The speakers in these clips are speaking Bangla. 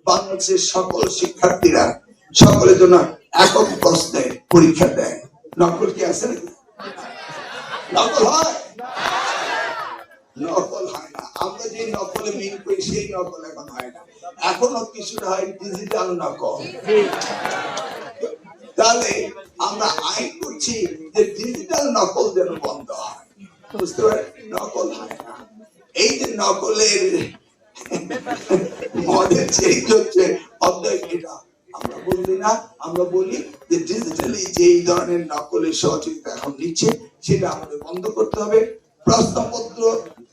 বাংলাদেশের সকল শিক্ষার্থীরা সকলের জন্য একক প্রশ্নে পরীক্ষা দেয়। নকল কি আছে নাকি? নকল হয়? নকল হয় না। আমরা যে নকলে মিন করি সেই নকল এখন হয় না। এখনো কিছুটা হয় ডিজিটাল নকল। তাহলে আমরা আইন করছি যে ডিজিটাল নকল যেন বন্ধ হয়। বুঝতে পারেন? নকল হয় না। এই যে নকলের মডেল চেঞ্জ হচ্ছে অধ্যায় এটা আমরা বলি না, আমরা বলি যে ডিজিটালি যে এই ধরনের নকলের সহযোগিতা এখন নিচ্ছে সেটা আমাদের বন্ধ করতে হবে। প্রশ্নপত্র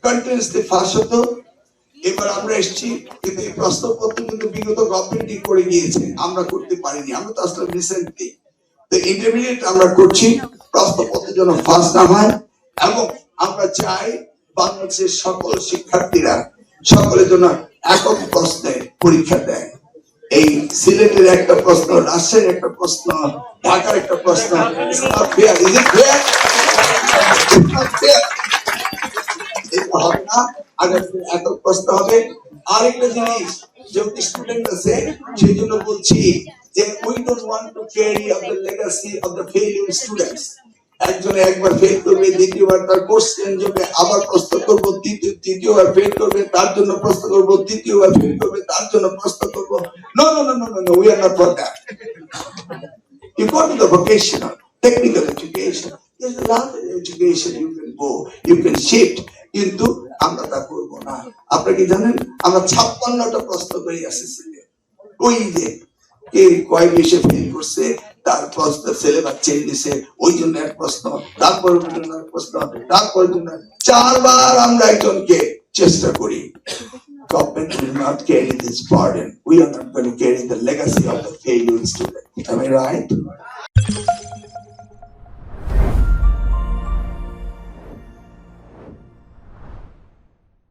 কন্টিনিউসলি ফাঁস হতো, এবার আমরা এসেছি, কিন্তু এই প্রশ্নপত্র কিন্তু বিগত গভর্নমেন্টই করে গিয়েছে, আমরা করতে পারিনি। আমরা তো আসলে রিসেন্টলি তো ইন্টারমিডিয়েট আমরা করছি, প্রশ্নপত্র যেন ফাঁস না হয়। এবং আমরা চাই বাংলাদেশের সকল শিক্ষার্থীরা সকলের জন্য একক প্রশ্নে পরীক্ষা দেয়। এই সিলেটের একটা প্রশ্ন, রাজশাহীর একটা প্রশ্ন, ঢাকার একটা প্রশ্ন, হবে না। একক প্রশ্ন হবে। আরেকটা জিনিস, যেহেতু স্টুডেন্ট আছে সেই জন্য বলছি যে we don't want to carry up the legacy of the failure students. একজনে একবার ফেল করবে, দ্বিতীয়বার তার কোর্স চেঞ্জ হবে, আবার প্রশ্ন করবো, তৃতীয়বার ফেল করবে, তার জন্য প্রশ্ন করবো, তৃতীয়বার ফেল করবে, তার জন্য প্রশ্ন করবো। No, no, no, no, no, no, we are not for that. You go to the vocational, technical education. There's a lot of education you can go, you can shift. কিন্তু আমরা তা করবো না। আপনারা কি জানেন আমরা 56টা প্রশ্ন করে এসেছিলাম। ওই যে কে কয় বিষয়ে ফেল করছে, তার প্রশ্ন সিলেবাস চেঞ্জ দিছে, ওই জন্য এক প্রশ্ন, তারপর প্রশ্ন, তারপর 4বার আমরা একজনকে চেষ্টা করি। Government will not carry this burden. We are not going to carry the legacy of the failure student. Am I right?